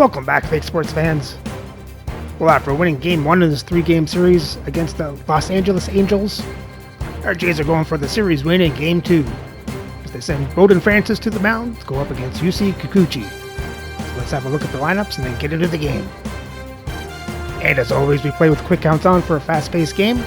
Welcome back, fake sports fans. Well, after winning Game 1 of this 3-game series against the Los Angeles Angels, our Jays are going for the series win in Game 2. As they send Bowden Francis to the mound to go up against UC Kikuchi. So let's have a look at the lineups and then get into the game. And as always, we play with quick counts on for a fast-paced game.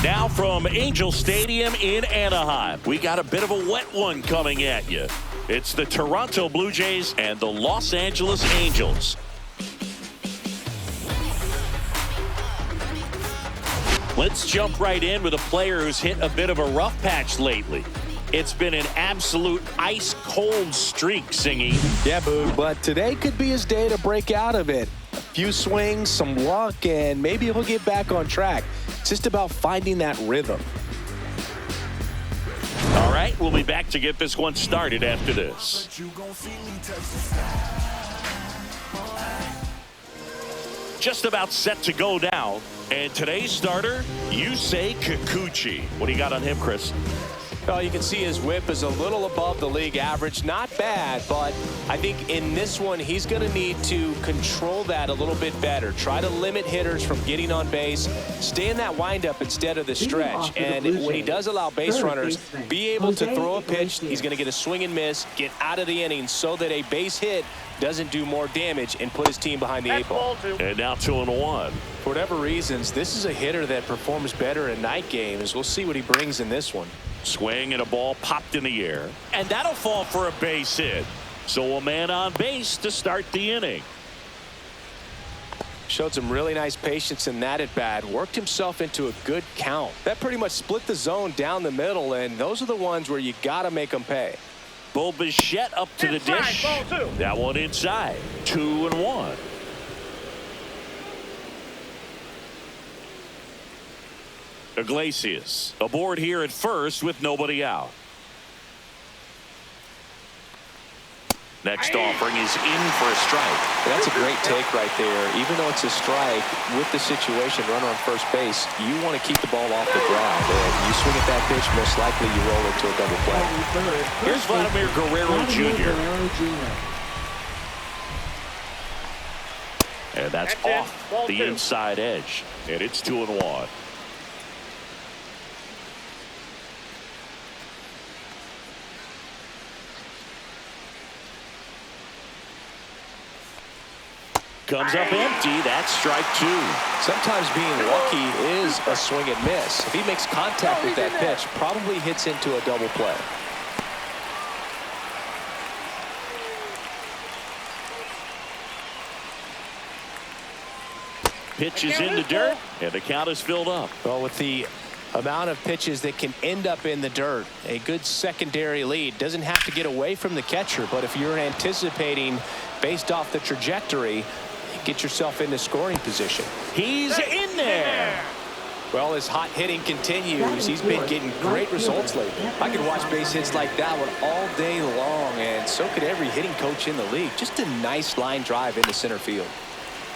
Now from Angel Stadium in Anaheim, we got a bit of a wet one coming at you. It's the Toronto Blue Jays and the Los Angeles Angels. Let's jump right in with a player who's hit a bit of a rough patch lately. It's been an absolute ice-cold streak, Singy. Yeah, Boog, but today could be his day to break out of it. A few swings, some luck, and maybe he'll get back on track. It's just about finding that rhythm. All right, we'll be back to get this one started after this. Just about set to go now. And today's starter, Yusei Kikuchi. What do you got on him, Chris? Well, you can see his whip is a little above the league average. Not bad, but I think in this one, he's going to need to control that a little bit better. Try to limit hitters from getting on base. Stay in that windup instead of the stretch. And when he does allow base runners, be able to throw a pitch, he's going to get a swing and miss, get out of the inning so that a base hit doesn't do more damage and put his team behind the 8 ball. And now 2-1. For whatever reasons, this is a hitter that performs better in night games. We'll see what he brings in this one. Swing and a ball popped in the air. And that'll fall for a base hit. So a man on base to start the inning. Showed some really nice patience in that at bat. Worked himself into a good count. That pretty much split the zone down the middle, and those are the ones where you got to make them pay. Bo Bichette up to the dish. That one inside. 2-1. Iglesias aboard here at first with nobody out. Next offering is in for a strike. That's a great take right there. Even though it's a strike, with the situation, runner on first base, you want to keep the ball off the ground. And you swing at that pitch, most likely you roll into a double play. Here's Vladimir Guerrero Jr. And that's off the inside edge. And it's 2-1. Comes up empty. That's strike 2. Sometimes being lucky is a swing and miss. If he makes contact with that pitch, probably hits into a double play. Pitch is in the dirt, and the count is filled up. Well, with the amount of pitches that can end up in the dirt, a good secondary lead doesn't have to get away from the catcher, but if you're anticipating based off the trajectory, get yourself into scoring position. He's in there. Well, as hot hitting continues, he's been getting great results lately. I could watch base hits like that one all day long, and so could every hitting coach in the league. Just a nice line drive into center field.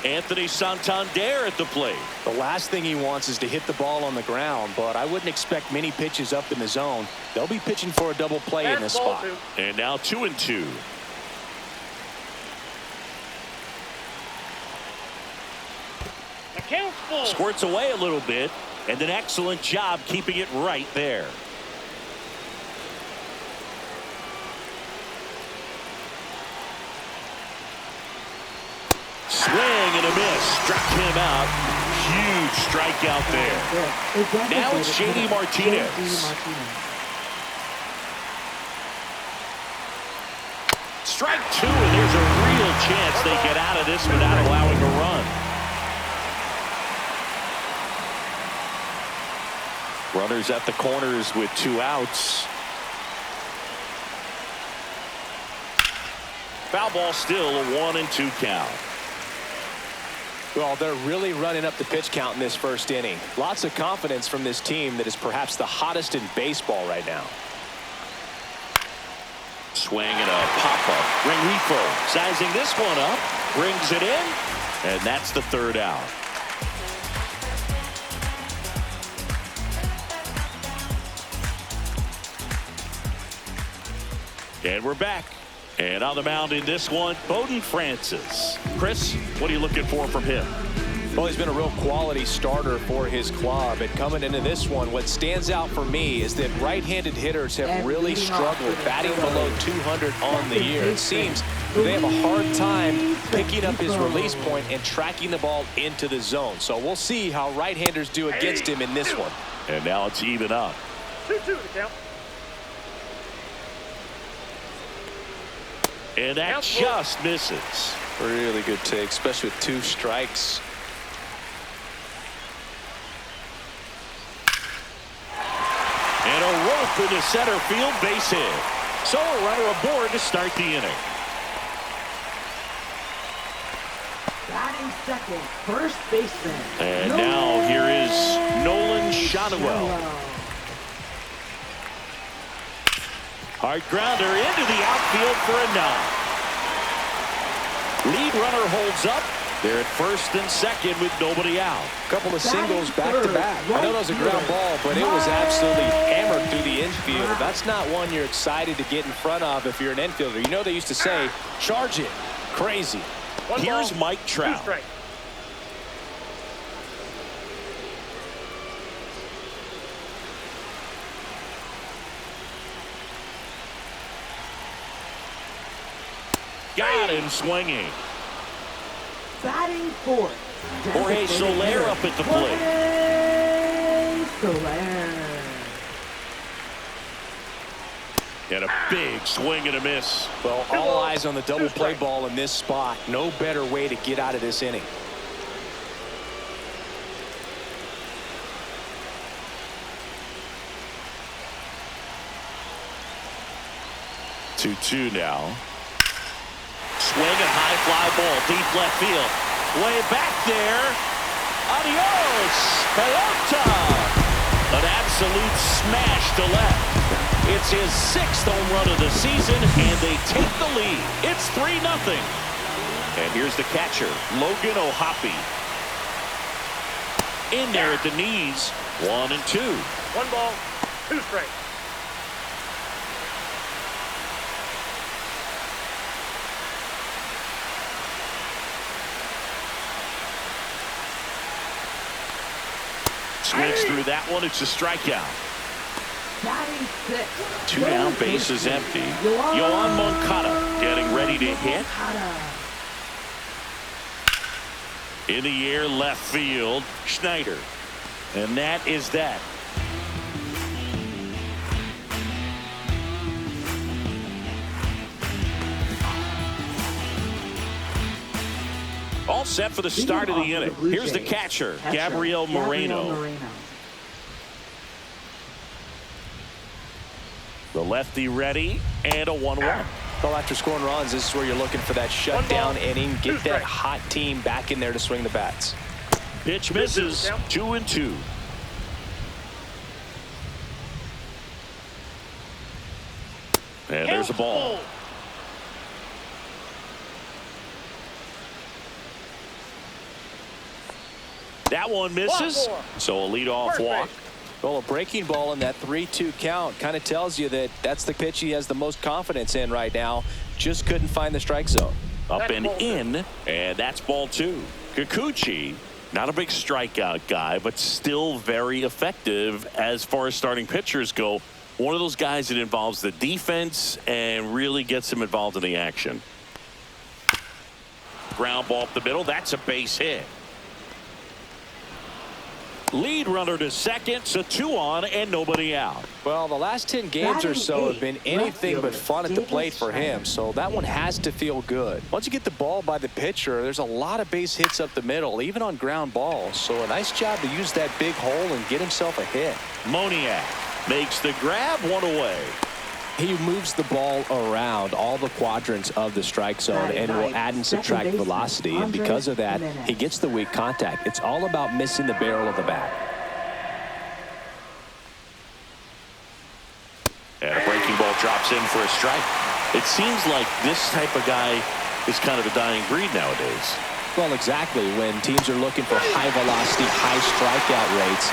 Anthony Santander at the plate. The last thing he wants is to hit the ball on the ground, but I wouldn't expect many pitches up in the zone. They'll be pitching for a double play in this spot. And now 2-2. Squirts away a little bit, and an excellent job keeping it right there. Swing and a miss. Struck him out. Huge strikeout there. Now it's JD Martinez. Strike 2, and there's a real chance they get out of this without allowing a run. Runners at the corners with 2 outs. Foul ball still, a 1-2 count. Well, they're really running up the pitch count in this first inning. Lots of confidence from this team that is perhaps the hottest in baseball right now. Swing and a pop-up. Rengifo sizing this one up. Brings it in. And that's the third out. And we're back. And on the mound in this one, Bowden Francis. Chris, what are you looking for from him? Well, he's been a real quality starter for his club. And coming into this one, what stands out for me is that right-handed hitters have really struggled batting below 200 on the year. It seems they have a hard time picking up his release point and tracking the ball into the zone. So we'll see how right-handers do against him in this one. And now it's even up. 2-2 to count. And that just misses. Really good take, especially with 2 strikes. And a rope into center field, base hit. So a runner aboard to start the inning. Batting second, first baseman. And now here is Nolan Shotwell. Hard grounder into the outfield for a knock. Lead runner holds up. They're at first and second with nobody out. A couple of singles back-to-back. I know that was a ground ball, but it was absolutely hammered through the infield. That's not one you're excited to get in front of if you're an infielder. You know they used to say, charge it. Crazy. Here's Mike Trout. Got him swinging. Batting fourth. Jorge Soler up at the plate. Soler. And a big swing and a miss. Well, all eyes on the double play ball in this spot. No better way to get out of this inning. Two now. Swing and high fly ball, deep left field. Way back there. Adios, Pelota. An absolute smash to left. It's his 6th home run of the season, and they take the lead. It's 3-0. And here's the catcher, Logan O'Hoppe. In there at the knees, 1-2. 1 ball, 2 strikes. Swings through that one. It's a strikeout. Batting sixth. 2 down, base is empty. Yoan Moncada getting ready to hit. In the air, left field, Schneider. And that is that. All set for the start of the inning. Here's the catcher, Gabriel Moreno. The lefty ready, and a 1-1. Well, after scoring runs, this is where you're looking for that shutdown inning. Get that hot team back in there to swing the bats. Pitch misses, 2-2. And there's a ball. That one misses, so a leadoff walk. Well, a breaking ball in that 3-2 count kind of tells you that that's the pitch he has the most confidence in right now. Just couldn't find the strike zone. Up and in, and that's ball 2. Kikuchi, not a big strikeout guy, but still very effective as far as starting pitchers go. One of those guys that involves the defense and really gets him involved in the action. Ground ball up the middle. That's a base hit. Lead runner to second, so 2 on and nobody out. Well, the last 10 games or so have been anything but fun at the plate for him, so that one has to feel good. Once you get the ball by the pitcher, there's a lot of base hits up the middle, even on ground balls. So a nice job to use that big hole and get himself a hit. Moniak makes the grab, 1 away. He moves the ball around all the quadrants of the strike zone and will add and subtract velocity. And because of that, he gets the weak contact. It's all about missing the barrel of the bat. And a breaking ball drops in for a strike. It seems like this type of guy is kind of a dying breed nowadays. Well, exactly. When teams are looking for high velocity, high strikeout rates,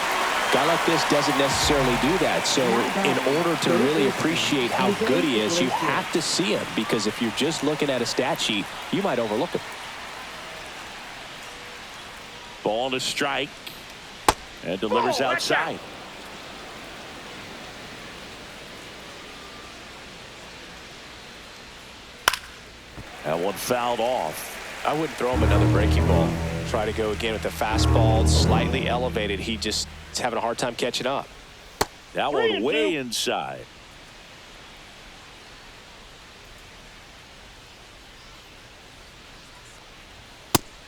a guy like this doesn't necessarily do that. So in order to really appreciate how good he is, you have to see him, because if you're just looking at a stat sheet, you might overlook him. Ball to strike, and delivers outside. That one fouled off. I wouldn't throw him another breaking ball. Try to go again with the fastball, slightly elevated. He just is having a hard time catching up. That one way inside.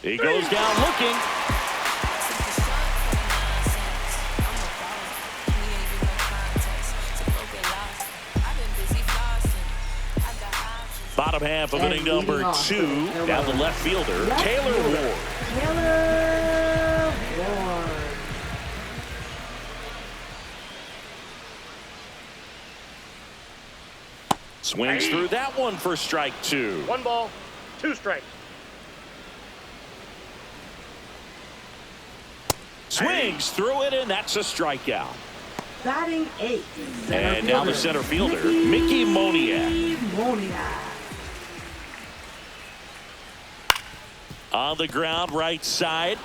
He goes down looking. Bottom half of inning number 2. Down the left fielder, Taylor Ward. Swings through that one for strike 2. 1 ball, 2 strikes. Swings through it, and that's a strikeout. Batting 8. And now the center fielder, Mickey Moniak. On the ground, right side.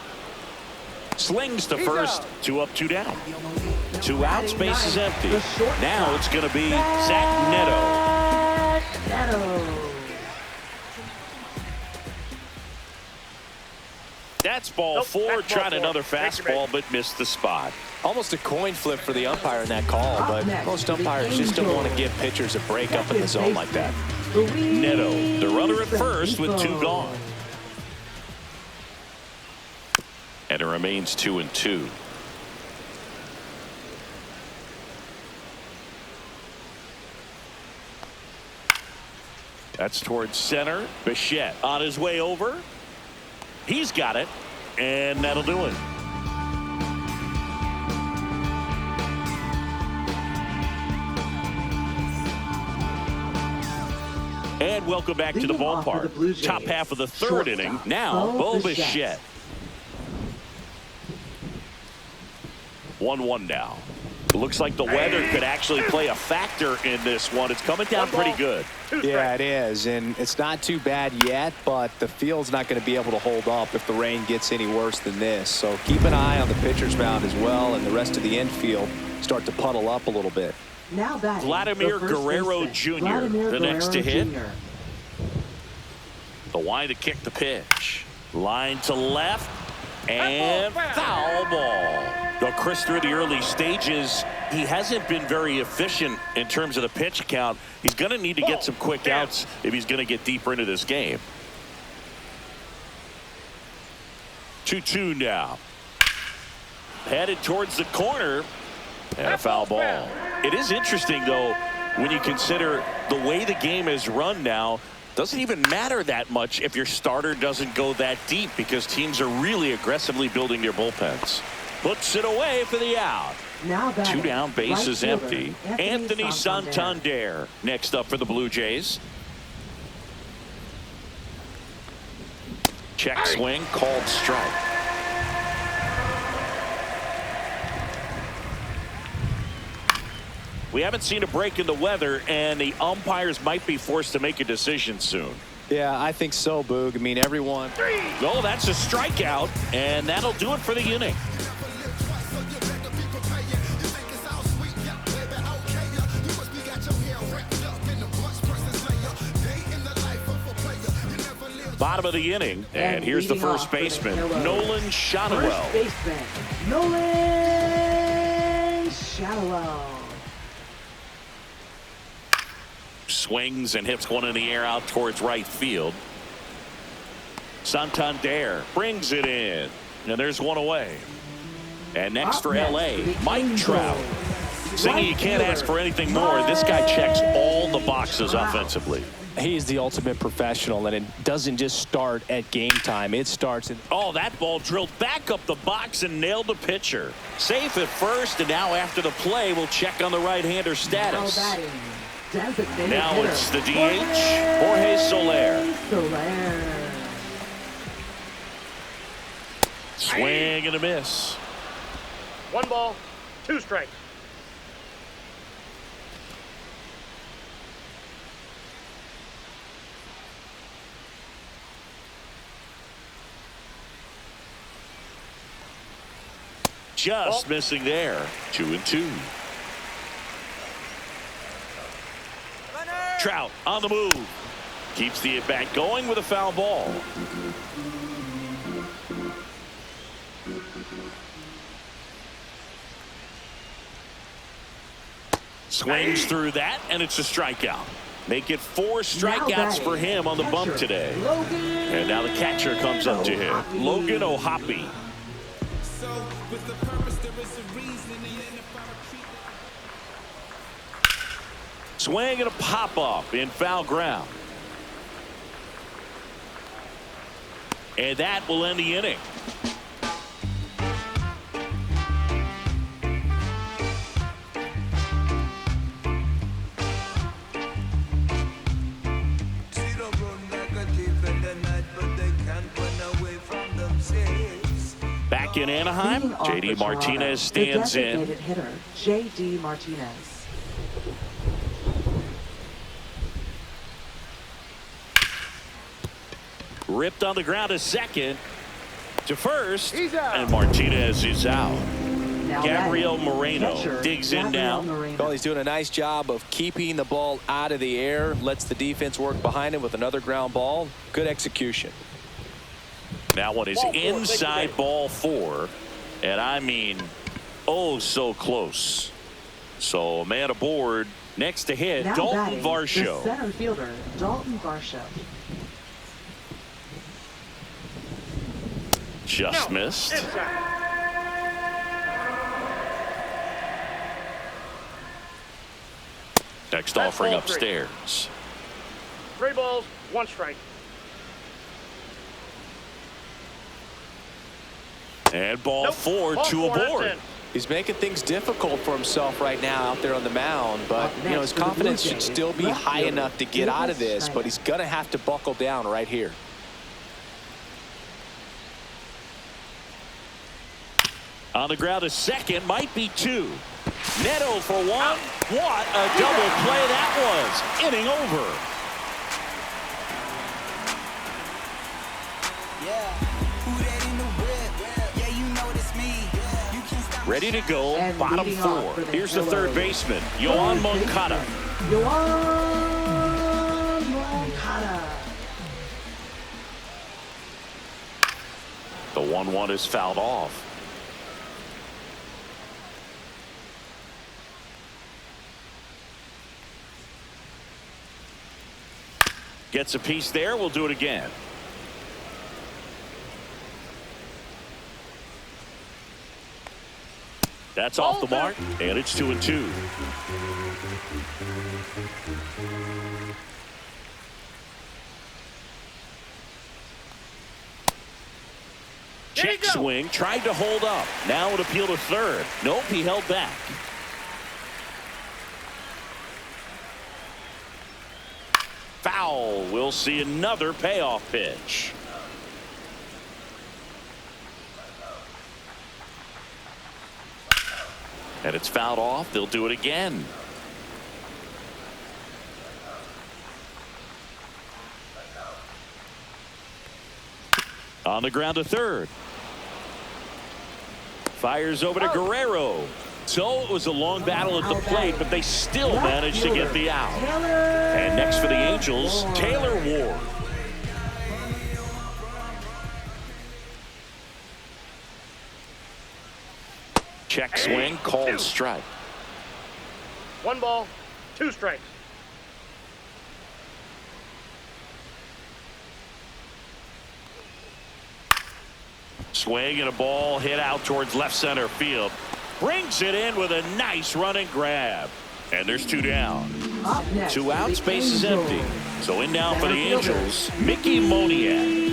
Slings to first. 2 up, 2 down. 2 outs, base is empty. Now it's going to be Zach Neto. That's ball 4. Tried another fastball, but missed the spot. Almost a coin flip for the umpire in that call, but most umpires just don't want to give pitchers a break up in the zone like that. Neto, the runner at first with 2 gone. And it remains 2-2. That's towards center. Bichette on his way over. He's got it, and that'll do it. And welcome back to the ballpark. Top half of the 3rd inning. Now, Bo Bichette. 1-1 now. Looks like the weather could actually play a factor in this one. It's coming down pretty good. Yeah, it is, and it's not too bad yet, but the field's not going to be able to hold up if the rain gets any worse than this. So keep an eye on the pitcher's mound as well, and the rest of the infield start to puddle up a little bit. Now batting, Vladimir Guerrero Jr., the next to hit. The wide to kick the pitch. Line to left, and foul ball. Though Chris, through the early stages, he hasn't been very efficient in terms of the pitch count. He's going to need to get some quick outs if he's going to get deeper into this game. 2-2 now. Headed towards the corner, and a foul ball. It is interesting, though, when you consider the way the game is run now. Doesn't even matter that much if your starter doesn't go that deep, because teams are really aggressively building their bullpens. Puts it away for the out. Now 2 down, base is right empty. fielder, Anthony Santander next up for the Blue Jays. Check swing, called strike. We haven't seen a break in the weather, and the umpires might be forced to make a decision soon. Yeah, I think so, Boog. I mean, everyone. Oh, that's a strikeout, and that'll do it for the inning. Bottom of the inning, and here's the first baseman, Nolan Shadowell. First baseman, Nolan Shadowell. Swings and hits one in the air out towards right field. Santander brings it in, and there's one away. And next for L.A., Mike Trout. Saying you can't ask for anything more. This guy checks all the boxes offensively. He's the ultimate professional, and it doesn't just start at game time. It starts in. Oh, that ball drilled back up the box and nailed the pitcher. Safe at first, and now after the play, we'll check on the right-hander status. Now it's the DH, Jorge Soler. Swing and a miss. 1 ball, 2 strikes. Just missing there. 2-2. Trout on the move. Keeps the at-bat going with a foul ball. Swings through that, and it's a strikeout. Make it 4 strikeouts for him on the bump today. And now the catcher comes up to him. Logan O'Hoppe. Swing and a pop-up in foul ground. And that will end the inning. Back in Anaheim, J.D. Martinez stands in. Hitter, J.D. Martinez. Ripped on the ground to second. To first. And Martinez is out. Gabriel Moreno digs in now. Well, he's doing a nice job of keeping the ball out of the air. Lets the defense work behind him with another ground ball. Good execution. That one is inside ball 4. And I mean, oh, so close. So a man aboard. Next to hit, Now Dalton Varsho. The center fielder, Dalton Varsho. Just missed. Next offering upstairs. 3 balls, 1 strike. And ball 4, 2 aboard. He's making things difficult for himself right now out there on the mound, but you know his confidence should still be high enough to get out of this, but he's gonna have to buckle down right here. On the ground to second, might be 2. Neto for 1. What a double play that was. Inning over. Ready to go, And bottom 4. Here's the third baseman, Yoan Moncada. Yoan Moncada. The 1-1 is fouled off. Gets a piece there. We'll do it again. That's off the mark, and it's 2-2. Check swing, tried to hold up. Now an appeal to third. Nope, he held back. Foul. We'll see another payoff pitch. And it's fouled off. They'll do it again. On the ground to third. Fires over to Guerrero. So it was a long battle at the plate, but they still managed to get the out. And next for the Angels, Taylor Ward. Check swing, called strike. 1 ball, 2 strikes. Swing and a ball hit out towards left center field. Brings it in with a nice running grab. And there's 2 down. 2 outs, base is empty. So in now for the Angels, Mickey Moniak.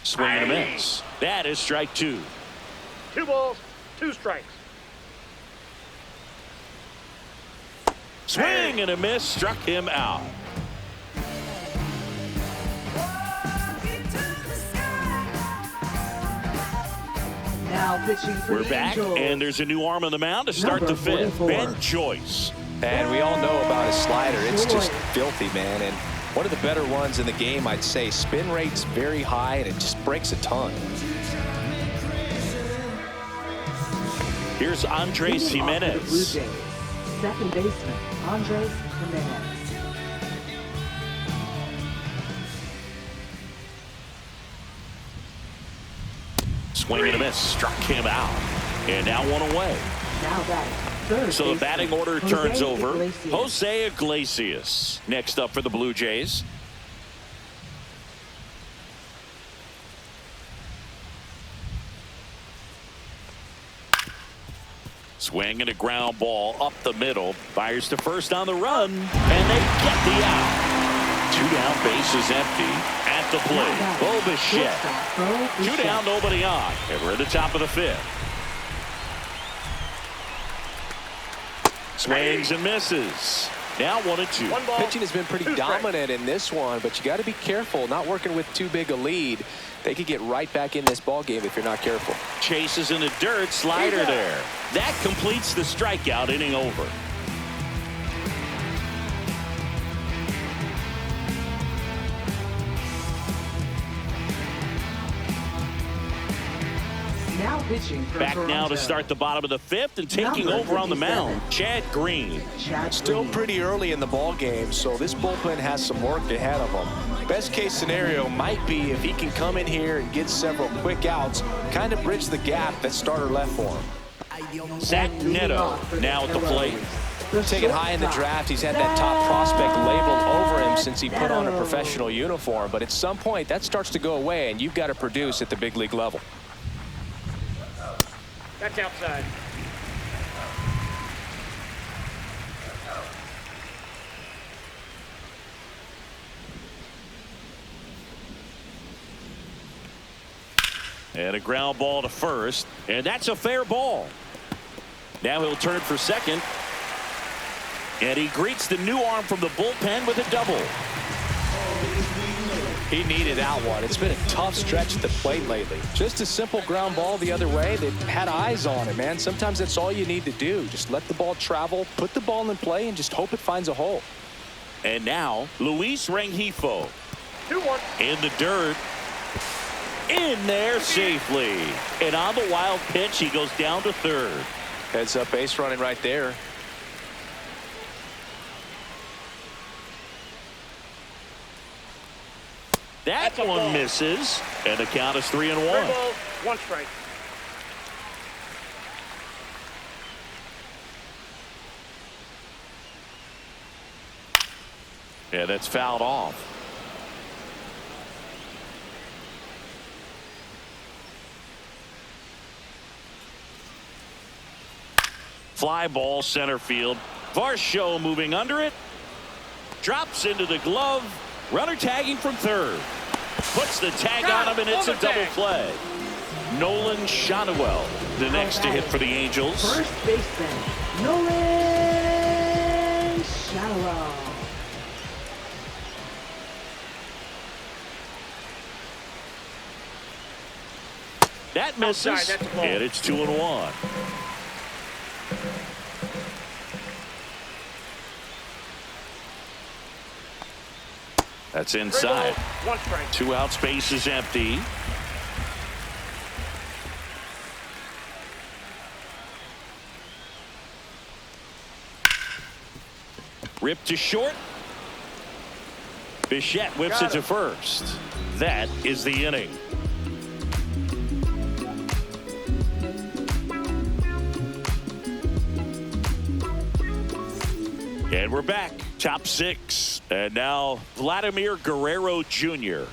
Swing and a miss. That is strike 2. 2 balls, 2 strikes. Swing and a miss, struck him out. Now pitching for We're the back, Angels. and there's a new arm on the mound to start Number the fifth. 44. Ben Joyce. And we all know about his slider. It's just Joyce. filthy, man. And one of the better ones in the game, I'd say. Spin rate's very high, and it just breaks a ton. Here's Andres Leading off for the Blue Jimenez. Jays, second baseman Andres Jimenez. Swing and a miss. Struck him out. And now one away. Now batting third So the baseman, batting order Jose turns over. Iglesias. Jose Iglesias next up for the Blue Jays. Swing and a ground ball up the middle. Fires to first on the run. And they get the out. 2 down, bases empty at the plate. Bo Bichette. Shortstop, Bo 2 Bichette. down, nobody on. And we're at the top of the 5th. Swings and misses. Now 1-2. One ball. Pitching has been pretty Two strikes. dominant in this one, but you got to be careful. Not working with too big a lead. They could get right back in this ball game if you're not careful. Chases in the dirt. Slider there. That completes the strikeout. Inning over. Now pitching for Back Toronto. now to start the bottom of the 5th and taking Number over on the 57. mound. Chad Green. Chad Still Green. pretty early in the ball game, so this bullpen has some work ahead of them. Best case scenario might be if he can come in here and get several quick outs, kind of bridge the gap that starter left for him. Zach Leading Neto off for the now at the plate. Arrows, Taken high in the shortstop, draft, he's had that top prospect labeled over him since he put on a Neto. professional uniform, but at some point that starts to go away and you've got to produce at the big league level. That's outside. And a ground ball to first. And that's a fair ball. Now he'll turn for second. And he greets the new arm from the bullpen with a double. He needed that one. It's been a tough stretch at the plate lately. Just a simple ground ball the other way. They've had eyes on it, man. Sometimes that's all you need to do. Just let the ball travel, put the ball in play, and just hope it finds a hole. And now Luis Rengifo 2-1. in the dirt. In there safely. And on the wild pitch, he goes down to third. Heads up base running right there. That That's a one ball. misses. And the count is 3-1. 3 balls, 1 strike. Yeah, that's fouled off. Fly ball center field. Varsho moving under it. Drops into the glove. Runner tagging from third. Puts the tag on him, and it's a double play. Nolan Shotwell, the next to hit for the Angels. First baseman Nolan Shotwell. That misses, Outside, that's a ball. and it's 2-1. That's 3 inside. balls, 1 strike. 2 outs, base is empty. Ripped to short. Bichette whips it to first. That is the inning. And we're back. Top 6. And now Vladimir Guerrero Jr.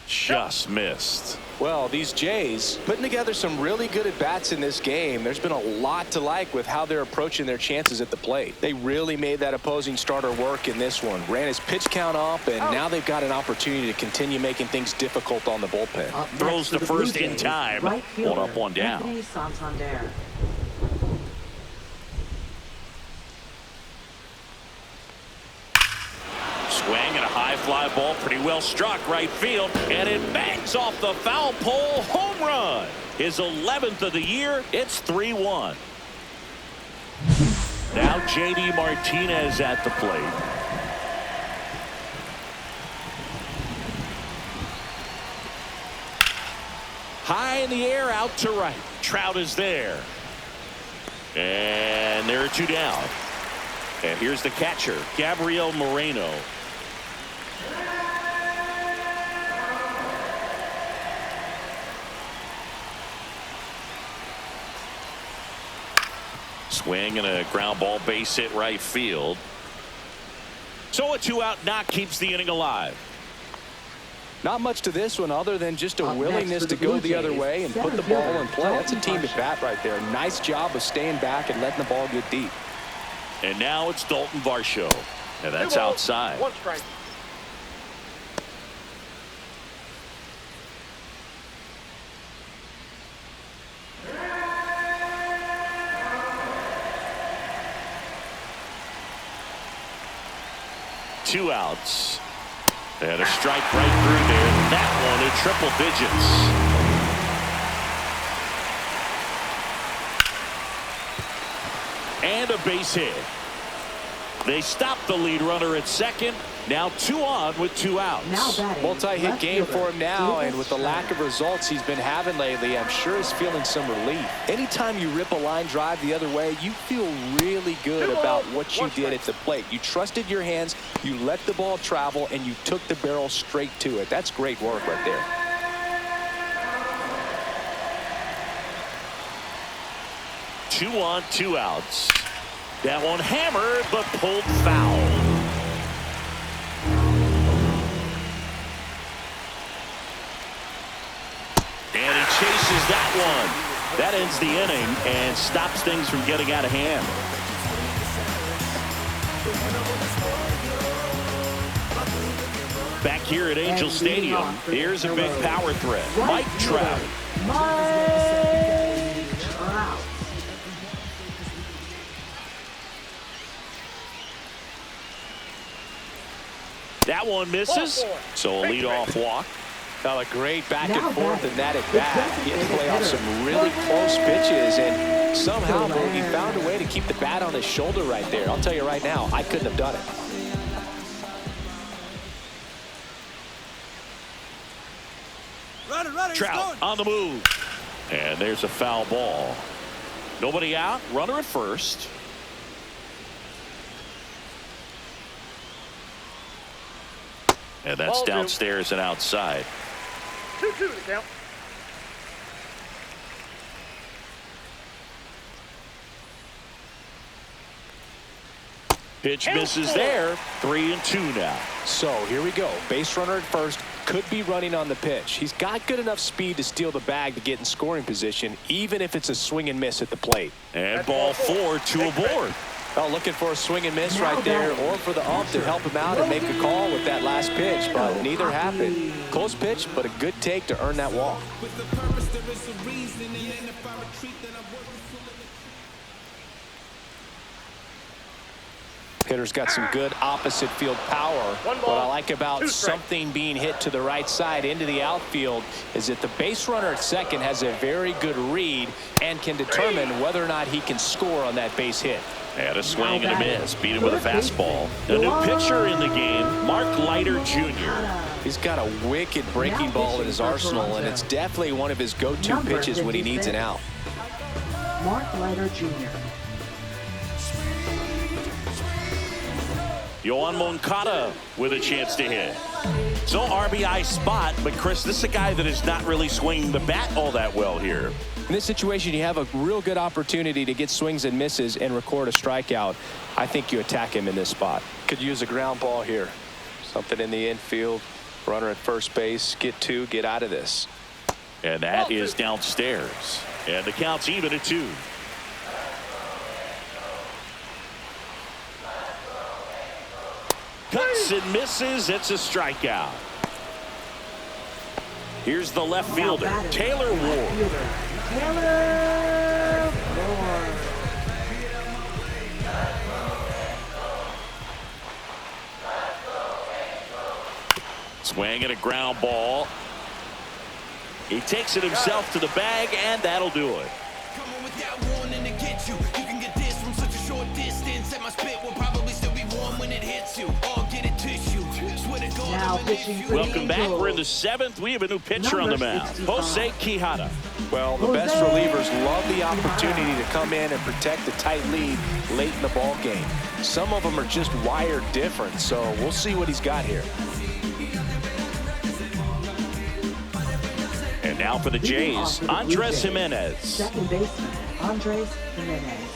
Just missed. Well, these Jays putting together some really good at-bats in this game. There's been a lot to like with how they're approaching their chances at the plate. They really made that opposing starter work in this one. Ran his pitch count up, and now they've got an opportunity to continue making things difficult on the bullpen. Up next Throws for the Blue first in Jays, time. right One up, fielder, one down. Anthony Santander. Swing and a high fly ball, pretty well struck right field, and it bangs off the foul pole. Home run. His 11th of the year. It's 3-1. Now J.D. Martinez at the plate. High in the air, out to right. Trout is there. And there are two down. And here's the catcher, Gabriel Moreno. Swing and a ground ball, base hit right field. So a 2-out knock keeps the inning alive. Not much to this one other than just a willingness to go the other way and put the ball in play. That's a team at bat right there. Nice job of staying back and letting the ball get deep. And now it's Dalton Varsho. And that's outside. 1 strike. Two outs. And a strike right through there. That one in triple digits. And a base hit. They stop the lead runner at second. Now 2 on with 2 outs. Multi-hit game for him now, and with the lack of results he's been having lately, I'm sure he's feeling some relief. Anytime you rip a line drive the other way, you feel really good about what you did at the plate. You trusted your hands, you let the ball travel, and you took the barrel straight to it. That's great work right there. Two on, 2 outs. That one hammered but pulled foul. And he chases that one. That ends the inning and stops things from getting out of hand. Back here at Angel Stadium, here's a big power threat. Mike Trout. That one misses, so a leadoff walk. Now a great back and forth in that at bat. He had to play off some really close pitches, and somehow he found a way to keep the bat on his shoulder right there. I'll tell you right now, I couldn't have done it. Trout on the move. And there's a foul ball. Nobody out, runner at first. And that's downstairs and outside. 2-2 the count. Pitch misses there. 3-2 now. So here we go. Base runner at first. Could be running on the pitch. He's got good enough speed to steal the bag to get in scoring position, even if it's a swing and miss at the plate. And ball 4, 2 aboard. Oh, looking for a swing and miss right there, or for the ump to help him out and make a call with that last pitch, but neither happened. Close pitch, but a good take to earn that walk. Hitter's got some good opposite field power. What I like about something being hit to the right side into the outfield is that the base runner at second has a very good read and can determine whether or not he can score on that base hit. And a swing and a miss. Beat him with a fastball. A new pitcher in the game, Mark Leiter Jr. He's got a wicked breaking ball in his arsenal, and it's definitely one of his go-to pitches when he needs an out. Mark Leiter Jr. Yohan Moncada with a chance to hit. So RBI spot, but Chris, this is a guy that is not really swinging the bat all that well here. In this situation, you have a real good opportunity to get swings and misses and record a strikeout. I think you attack him in this spot. Could use a ground ball here. Something in the infield. Runner at first base. Get 2, get out of this. And that is downstairs. And the count's even at 2. Cuts and misses. It's a strikeout. Here's the left fielder, Taylor Ward. Taylor Ward. Swing and a ground ball. He takes it himself to the bag, and that'll do it. Coming without warning to get you. You can get this from such a short distance. And my spit will probably still be warm when it hits you. Or get it tissue. Swear to God, Now I'm pitching for the Welcome back. Angels. We're in the 7th. We have a new pitcher on the Number mound. 65. Jose Quijada. Well, the best relievers love the opportunity to come in and protect a tight lead late in the ball game. Some of them are just wired different, so we'll see what he's got here. And now for the Leading off Jays, for the Blue Andres Jays, Jimenez. Second baseman, Andres Jimenez.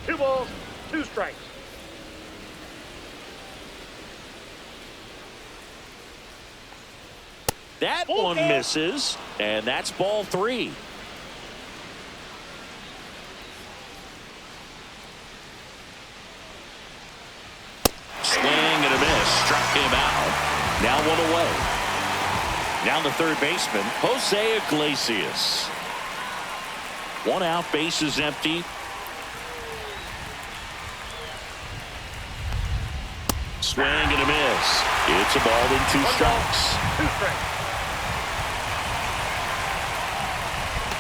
Two balls, two strikes. That one misses, and that's ball 3. Swing and a miss. Struck him out. Now one away. Down the third baseman, Jose Iglesias. 1 out, base is empty. Swing and a miss. It's a ball and 2 strikes. Two strikes.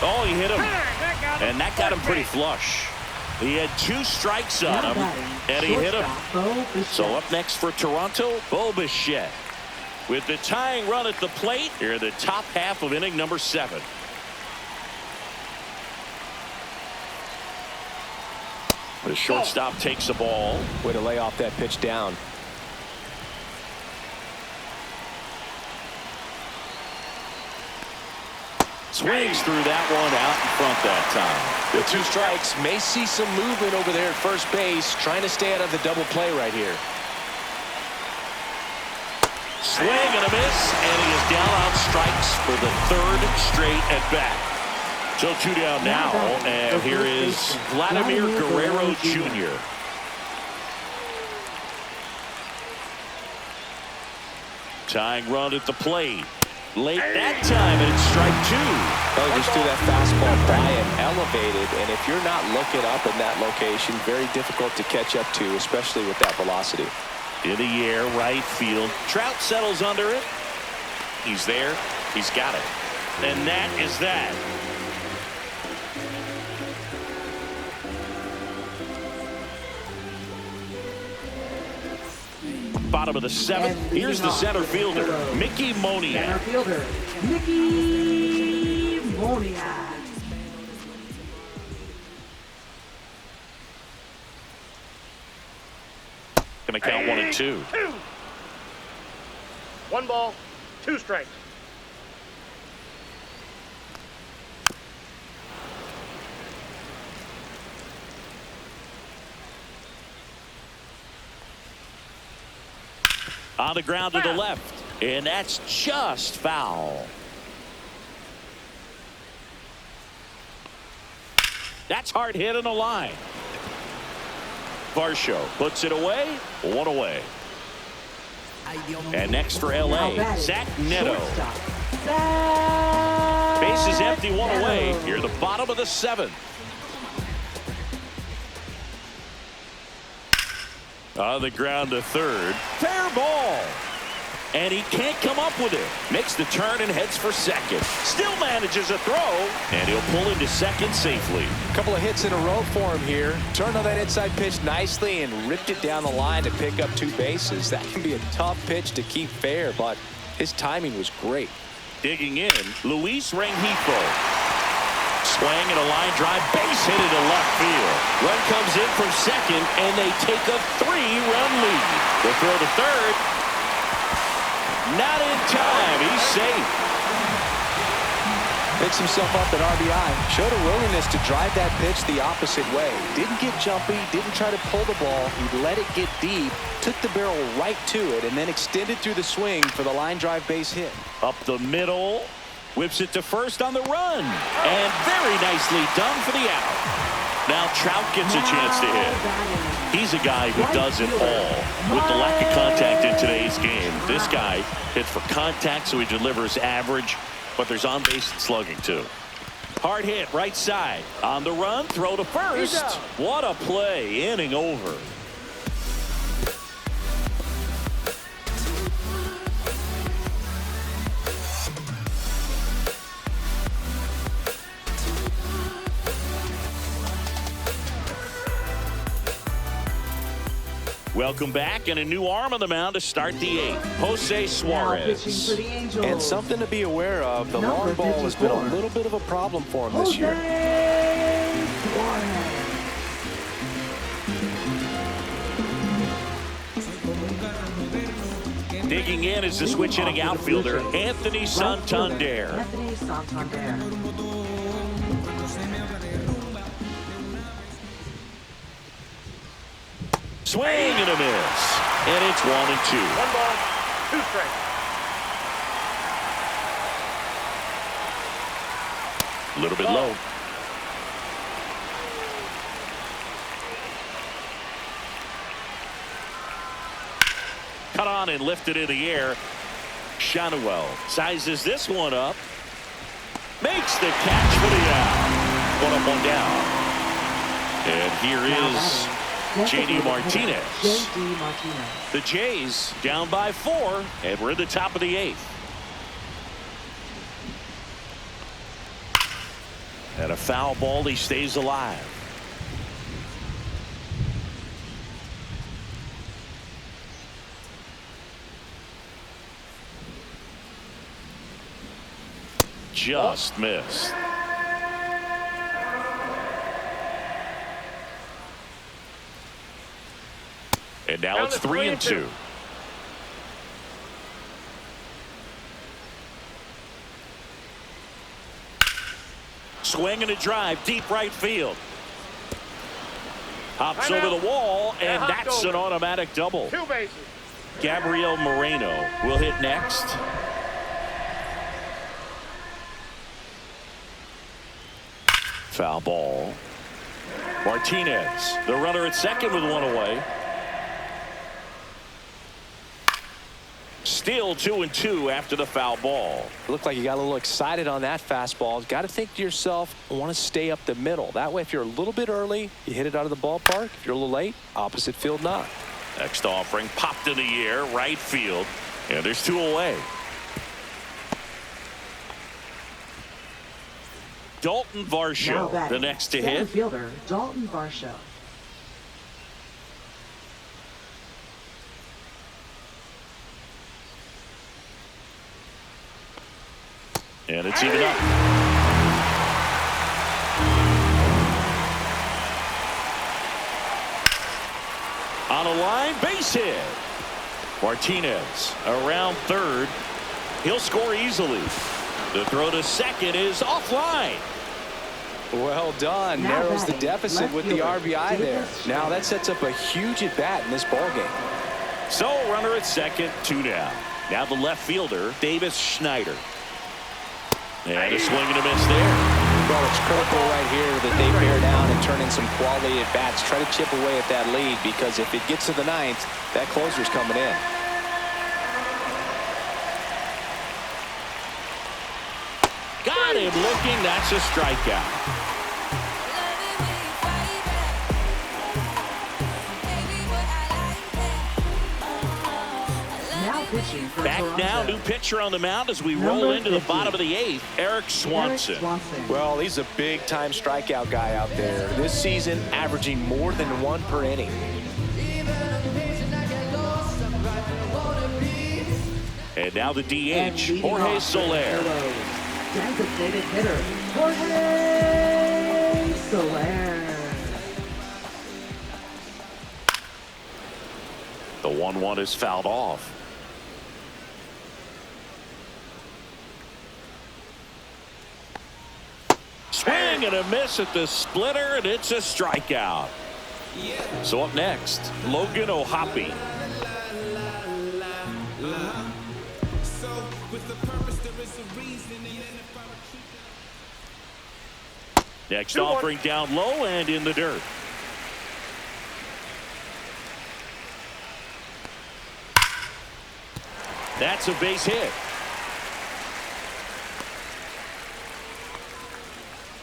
Oh, he hit him. And And that got him pretty flush. He had 2 strikes on Now him, batting, and he hit him. shortstop, Bo Bichette. So up next for Toronto, Bo Bichette. With the tying run at the plate, here in the top half of inning number 7. The shortstop takes the ball. Way to lay off that pitch down. Swings through that one out in front that time. The 2 strikes may see some movement over there at first base, trying to stay out of the double play right here. Swing and a miss, and he is down on strikes for the 3rd straight at bat. So 2 down now, and here is Vladimir Guerrero Jr. Tying run at the plate. Late that time, and it's strike 2. Oh, just threw that fastball by him, elevated, and if you're not looking up in that location, very difficult to catch up to, especially with that velocity. In the air, right field. Trout settles under it. He's there. He's got it. And that is that. Bottom of the 7th. And Here's the leading off center for the fielder, Angels. Mickey Center Moniak. fielder, Mickey Moniak. Gonna count 1 and 2. 1 ball, 2 strikes. On the ground to the left, and that's just foul. That's hard hit on the line. Varsho puts it away, 1 away. And next for Now LA, batting, Zach Neto. shortstop, Zach Base is empty, 1 away. Neto. Near the bottom of the 7th. On the ground to third. Fair ball. And he can't come up with it. Makes the turn and heads for second. Still manages a throw. And he'll pull into second safely. A couple of hits in a row for him here. Turned on that inside pitch nicely and ripped it down the line to pick up 2 bases. That can be a tough pitch to keep fair, but his timing was great. Digging in, Luis Rengifo. Swing and a line drive, base hit into left field. Run comes in from second, and they take a 3-run lead. The throw to third. Not in time. He's safe. Picks himself up at RBI. Showed a willingness to drive that pitch the opposite way. Didn't get jumpy, didn't try to pull the ball. He let it get deep, took the barrel right to it, and then extended through the swing for the line drive base hit. Up the middle. Whips it to first on the run. And very nicely done for the out. Now Trout gets a chance to hit. He's a guy who does it all. With the lack of contact in today's game, this guy hits for contact, so he delivers average, but there's on-base slugging too. Hard hit right side. On the run, throw to first. What a play. Inning over. Welcome back, and a new arm on the mound to start the 8th. Jose Suarez. And something to be aware of, the long ball has been a little bit of a problem for him this year. Digging in is the switch hitting outfielder, Anthony Santander. Swing and a miss. And it's 1-2. 1 ball, 2 strikes. A little bit low. Cut on and lifted in the air. Shanuel sizes this one up. Makes the catch for the out. 1 up, 1 down. And here is JD Martinez. The Jays down by 4, and we're at the top of the 8th. And a foul ball, he stays alive. Just missed. And now it's 3-2. Swing and a drive, deep right field. Hops over the wall, and that's an automatic double. 2 bases. Gabriel Moreno will hit next. Foul ball. Martinez, the runner at second with 1 away. Still 2-2 after the foul ball. Looked like you got a little excited on that fastball. Got to think to yourself, I want to stay up the middle. That way, if you're a little bit early, you hit it out of the ballpark. If you're a little late, opposite field knock. Next offering popped in the air, right field, and there's 2 away. Dalton Varsho, the next to hit. Fielder Dalton Varsho. And it's even up. On a line, base hit. Martinez around third. He'll score easily. The throw to second is offline. Well done. Narrows the deficit with the RBI there. Now that sets up a huge at bat in this ballgame. So runner at second, 2 down. Now the left fielder, Davis Schneider. And a swing and a miss there. Well, it's critical right here that they bear down and turn in some quality at bats. Try to chip away at that lead, because if it gets to the 9th, that closer's coming in. Got him looking. That's a strikeout. Back now, new pitcher on the mound as we roll into the bottom of the 8th, Eric Swanson. Well, he's a big-time strikeout guy out there. This season, averaging more than 1 per inning. And now the DH, Jorge Soler. Designated hitter Jorge Soler. The 1-1 is fouled off. Swing and a miss at the splitter, and it's a strikeout. So up next, Logan O'Hoppe. Next offering down low and in the dirt. That's a base hit.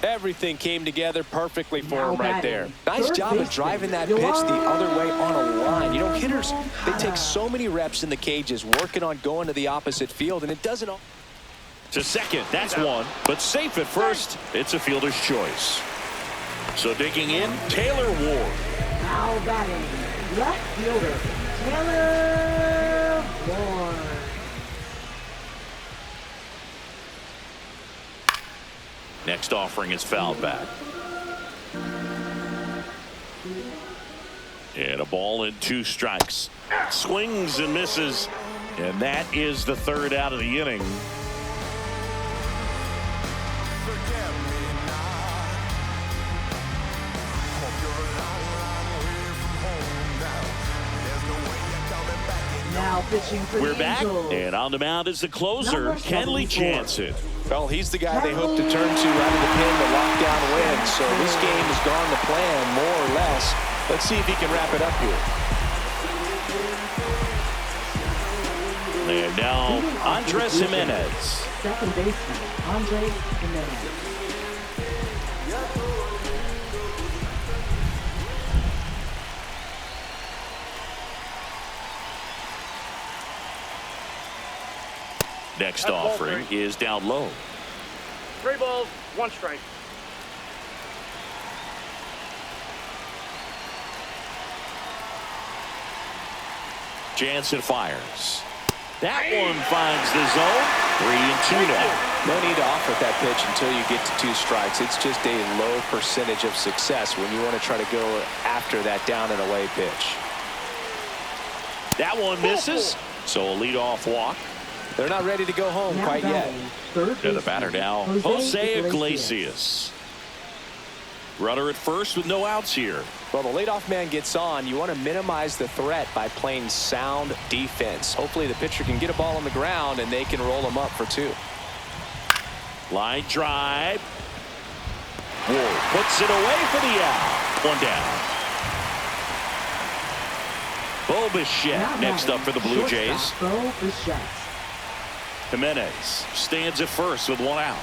Everything came together perfectly for Now him right there. batting, Nice third job of baseman, driving that pitch the other way on a line. You know, hitters, they take so many reps in the cages working on going to the opposite field, and it doesn't all... To second, that's one. But safe at first, it's a fielder's choice. So digging in, Taylor Ward. Now batting, left fielder, Taylor Ward. Next offering is fouled back. And a ball and 2 strikes. Swings and misses. And that is the 3rd out of the inning. Now pitching for We're the back, Angels. and on the mound is the closer, Kenley 74. Jansen. Well, he's the guy they hope to turn to out of the pen to lock down wins. So this game has gone to plan, more or less. Let's see if he can wrap it up here. And now, Andres Jimenez. Second baseman, Andres Jimenez. Next That's ball offering 3. is down low. 3 balls, 1 strike. Jansen fires. That one finds the zone. 3-2 now. No need to offer that pitch until you get to 2 strikes. It's just a low percentage of success when you want to try to go after that down and away pitch. That one misses. So a leadoff walk. They're not ready to go home Now quite yet. batting, third And the baseman, batter now, Jose Iglesias. Runner at first with no outs here. Well, the leadoff man gets on. You want to minimize the threat by playing sound defense. Hopefully the pitcher can get a ball on the ground and they can roll him up for 2. Line drive. Ward puts it away for the out. 1 down. Bo now Bichette next batting, up for the Blue Jays. shortstop, Bo Bichette. Jimenez stands at first with 1 out.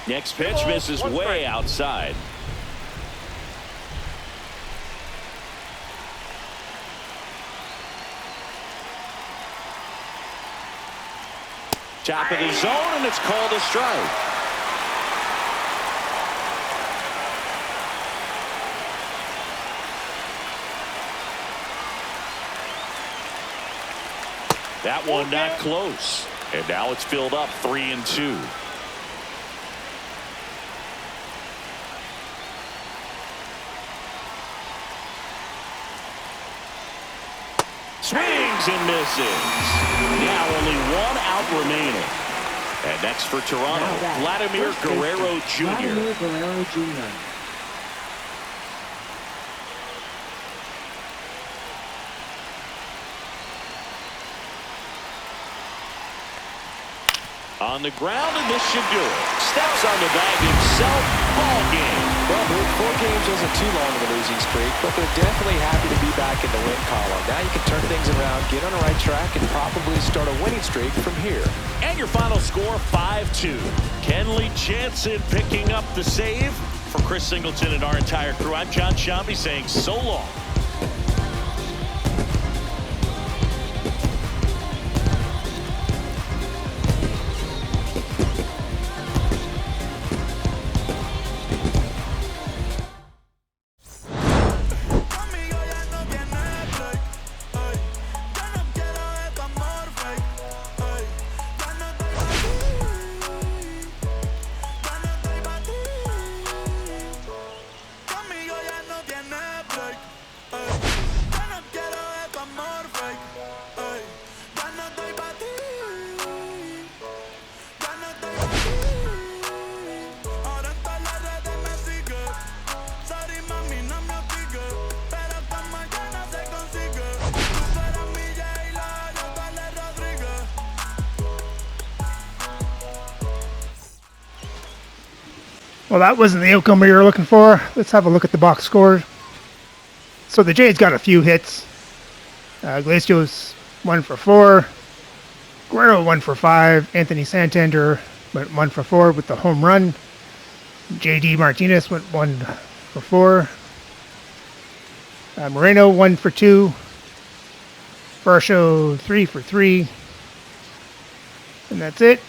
Next pitch misses way outside. Top of the zone, and it's called a strike. That one not close. And now it's filled up 3-2. Swings and misses. Now only 1 out remaining. And next for Toronto, Now batting, Vladimir first Guerrero baseman, Jr. Vladimir Guerrero Jr. On the ground, and this should do it. Steps on the bag himself. Ball game. Well, 4 games wasn't too long of a losing streak, but they're definitely happy to be back in the win column. Now you can turn things around, get on the right track, and probably start a winning streak from here. And your final score, 5-2. Kenley Jansen picking up the save. For Chris Singleton and our entire crew, I'm John Shambi saying so long. Well, that wasn't the outcome we were looking for. Let's have a look at the box score. So the Jays got a few hits. Iglesias 1 for 4. Guerrero 1 for 5. Anthony Santander went 1 for 4 with the home run. JD Martinez went 1 for 4. Moreno 1 for 2. Varsho 3 for 3. And that's it.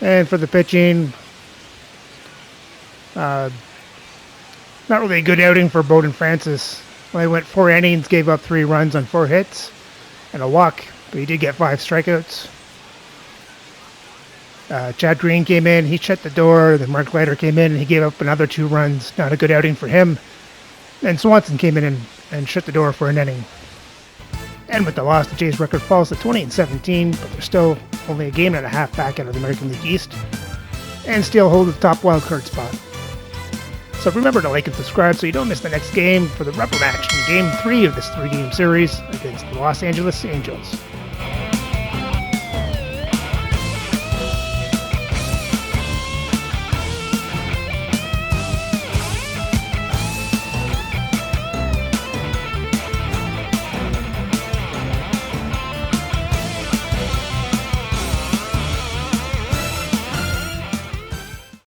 And for the pitching, not really a good outing for Bowden Francis. Only went 4 innings, gave up 3 runs on 4 hits and a walk, but he did get 5 strikeouts. Chad Green came in, he shut the door. Then Mark Leiter came in and he gave up another 2 runs. Not a good outing for him. And Swanson came in and shut the door for an inning. And with the loss, the Jays' record falls to 20-17, but they're still only a game and a half back out of the American League East, and still hold the top wildcard spot. So remember to like and subscribe so you don't miss the next game for the rubber match in Game 3 of this 3-game series against the Los Angeles Angels.